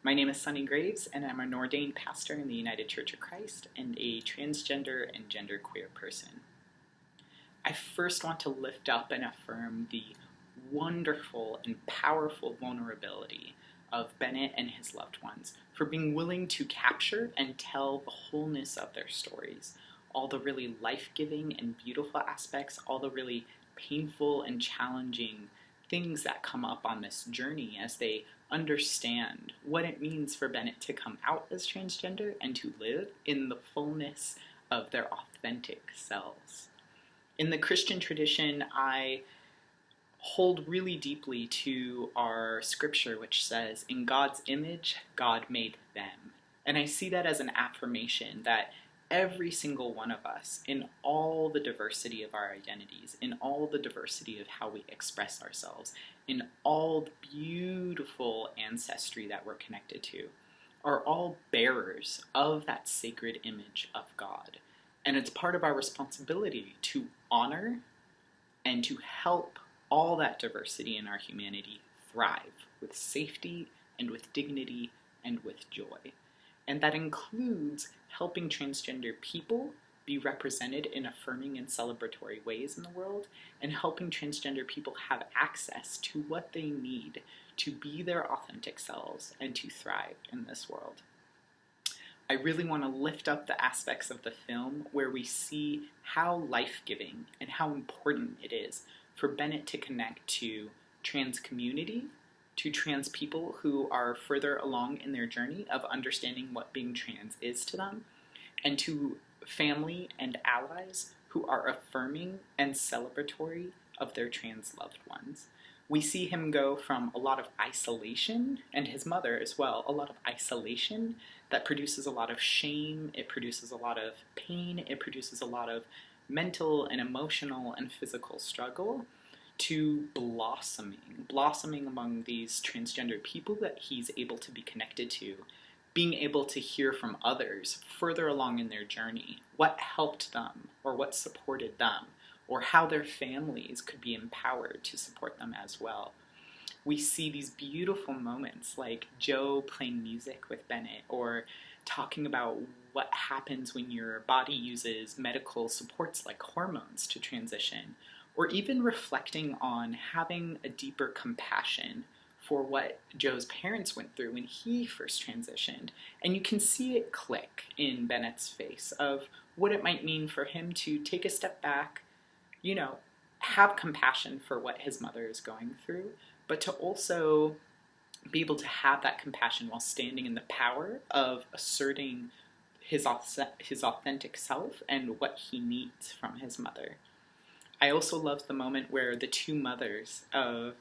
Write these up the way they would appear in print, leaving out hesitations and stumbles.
My name is Sonny Graves, and I'm an ordained pastor in the United Church of Christ and a transgender and genderqueer person. I first want to lift up and affirm the wonderful and powerful vulnerability of Bennett and his loved ones for being willing to capture and tell the wholeness of their stories, all the really life-giving and beautiful aspects, all the really painful and challenging things that come up on this journey as they understand what it means for Bennett to come out as transgender and to live in the fullness of their authentic selves. In the Christian tradition, I hold really deeply to our scripture, which says, "In God's image, God made them." And I see that as an affirmation that every single one of us, in all the diversity of our identities, in all the diversity of how we express ourselves, in all the beautiful ancestry that we're connected to, are all bearers of that sacred image of God. And it's part of our responsibility to honor and to help all that diversity in our humanity thrive with safety and with dignity and with joy. And that includes helping transgender people be represented in affirming and celebratory ways in the world, and helping transgender people have access to what they need to be their authentic selves and to thrive in this world. I really want to lift up the aspects of the film where we see how life-giving and how important it is for Bennett to connect to trans community, to trans people who are further along in their journey of understanding what being trans is to them, and to family and allies who are affirming and celebratory of their trans loved ones. We see him go from a lot of isolation, and his mother as well, a lot of isolation that produces a lot of shame, it produces a lot of pain, it produces a lot of mental and emotional and physical struggle, to blossoming among these transgender people that he's able to be connected to, being able to hear from others further along in their journey, what helped them or what supported them, or how their families could be empowered to support them as well. We see these beautiful moments like Joe playing music with Bennett, or talking about what happens when your body uses medical supports like hormones to transition, or even reflecting on having a deeper compassion for what Joe's parents went through when he first transitioned. And you can see it click in Bennett's face of what it might mean for him to take a step back, have compassion for what his mother is going through, but to also be able to have that compassion while standing in the power of asserting his authentic self and what he needs from his mother. I also love the moment where the two mothers of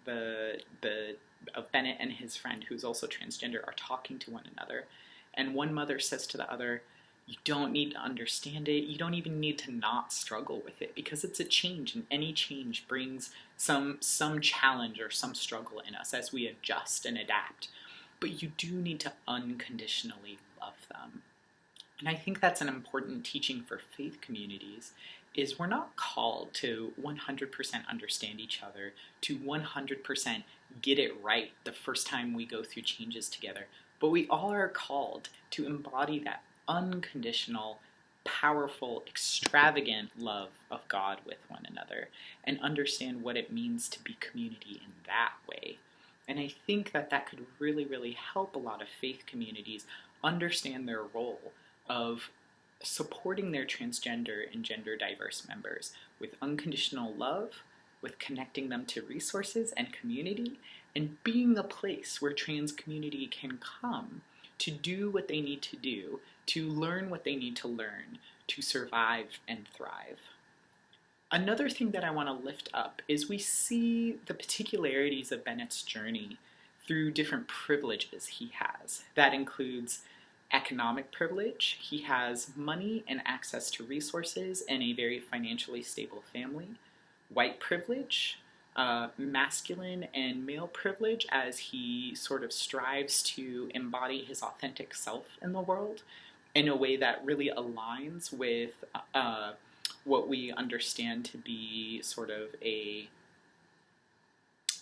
Bennett and his friend, who's also transgender, are talking to one another, and one mother says to the other, "You don't need to understand it. You don't even need to not struggle with it, because it's a change, and any change brings some challenge or some struggle in us as we adjust and adapt. But you do need to unconditionally love them." And I think that's an important teaching for faith communities, is we're not called to 100% understand each other, to 100% get it right the first time we go through changes together, but we all are called to embody that unconditional, powerful, extravagant love of God with one another, and understand what it means to be community in that way. And I think that could really, really help a lot of faith communities understand their role of supporting their transgender and gender diverse members with unconditional love, with connecting them to resources and community, and being a place where trans community can come to do what they need to do, to learn what they need to learn, to survive and thrive. Another thing that I want to lift up is we see the particularities of Bennett's journey through different privileges he has. That includes economic privilege. He has money and access to resources and a very financially stable family. White privilege, masculine and male privilege, as he sort of strives to embody his authentic self in the world in a way that really aligns with what we understand to be sort of a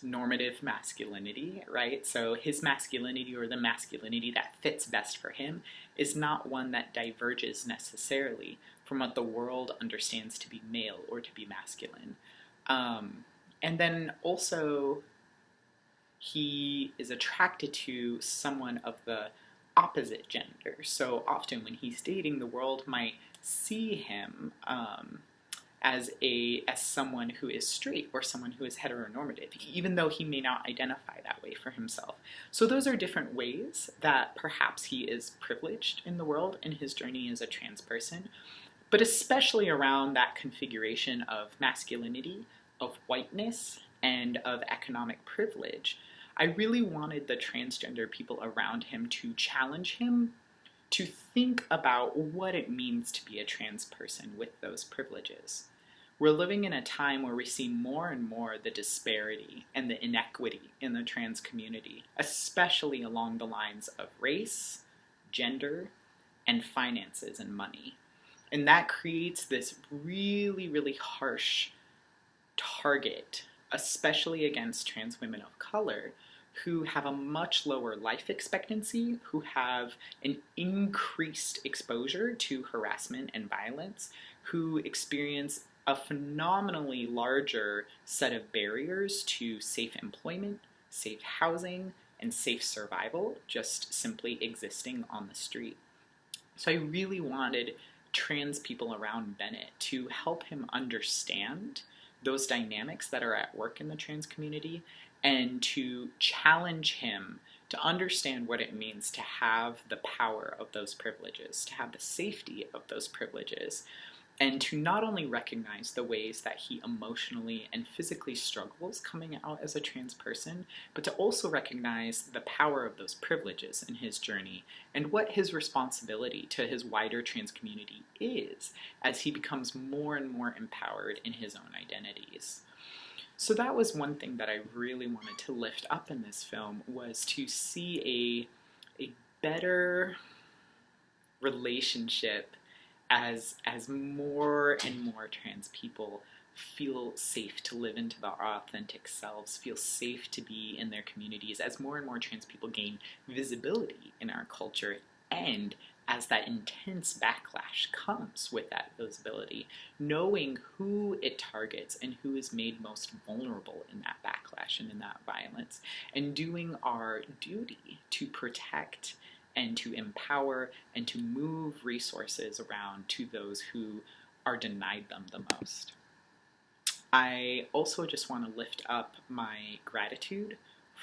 normative masculinity, right? So his masculinity, or the masculinity that fits best for him, is not one that diverges necessarily from what the world understands to be male or to be masculine. And then also, he is attracted to someone of the opposite gender. So often when he's dating, the world might see him as someone who is straight or someone who is heteronormative, even though he may not identify that way for himself. So those are different ways that perhaps he is privileged in the world in his journey as a trans person, but especially around that configuration of masculinity, of whiteness, and of economic privilege. I really wanted the transgender people around him to challenge him to think about what it means to be a trans person with those privileges. We're living in a time where we see more and more the disparity and the inequity in the trans community, especially along the lines of race, gender, and finances and money. And that creates this really, really harsh target, especially against trans women of color, who have a much lower life expectancy, who have an increased exposure to harassment and violence, who experience a phenomenally larger set of barriers to safe employment, safe housing, and safe survival, just simply existing on the street. So I really wanted trans people around Bennett to help him understand those dynamics that are at work in the trans community, and to challenge him to understand what it means to have the power of those privileges, to have the safety of those privileges, and to not only recognize the ways that he emotionally and physically struggles coming out as a trans person, but to also recognize the power of those privileges in his journey and what his responsibility to his wider trans community is as he becomes more and more empowered in his own identities. So that was one thing that I really wanted to lift up in this film, was to see a better relationship as more and more trans people feel safe to live into their authentic selves, feel safe to be in their communities, as more and more trans people gain visibility in our culture, and as that intense backlash comes with that visibility, knowing who it targets and who is made most vulnerable in that backlash and in that violence, and doing our duty to protect and to empower and to move resources around to those who are denied them the most. I also just want to lift up my gratitude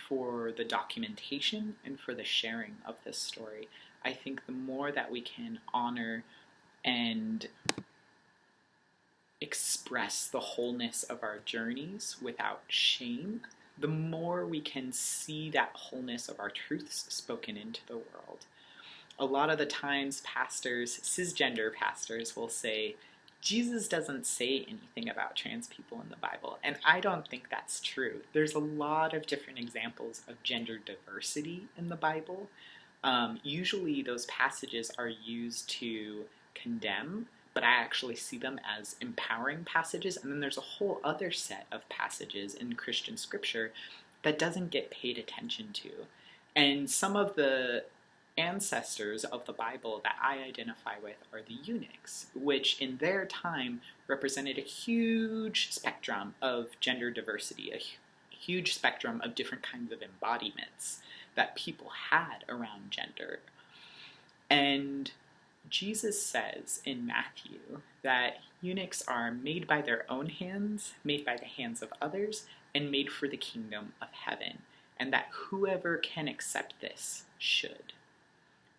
for the documentation and for the sharing of this story. I think the more that we can honor and express the wholeness of our journeys without shame, the more we can see that wholeness of our truths spoken into the world. A lot of the times pastors, cisgender pastors, will say, Jesus doesn't say anything about trans people in the Bible, and I don't think that's true. There's a lot of different examples of gender diversity in the Bible. Usually those passages are used to condemn, but I actually see them as empowering passages, and then there's a whole other set of passages in Christian scripture that doesn't get paid attention to. And some of the ancestors of the Bible that I identify with are the eunuchs, which in their time represented a huge spectrum of gender diversity, a huge spectrum of different kinds of embodiments that people had around gender. And Jesus says in Matthew that eunuchs are made by their own hands, made by the hands of others, and made for the kingdom of heaven, and that whoever can accept this should.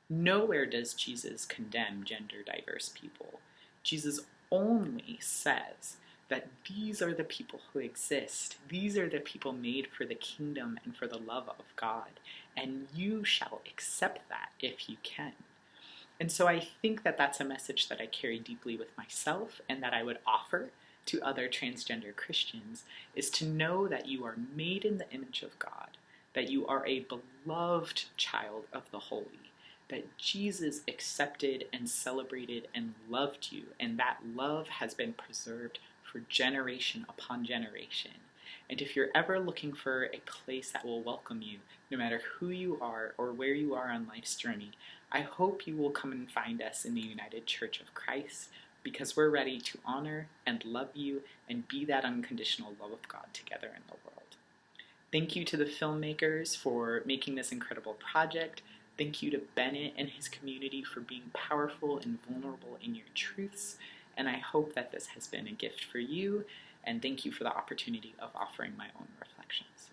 Nowhere does Jesus condemn gender diverse people. Jesus only says that these are the people who exist. These are the people made for the kingdom and for the love of God, and you shall accept that if you can. And so I think that that's a message that I carry deeply with myself, and that I would offer to other transgender Christians, is to know that you are made in the image of God, that you are a beloved child of the Holy, that Jesus accepted and celebrated and loved you, and that love has been preserved for generation upon generation. And if you're ever looking for a place that will welcome you, no matter who you are or where you are on life's journey, I hope you will come and find us in the United Church of Christ, because we're ready to honor and love you and be that unconditional love of God together in the world. Thank you to the filmmakers for making this incredible project. Thank you to Bennett and his community for being powerful and vulnerable in your truths. And I hope that this has been a gift for you. And thank you for the opportunity of offering my own reflections.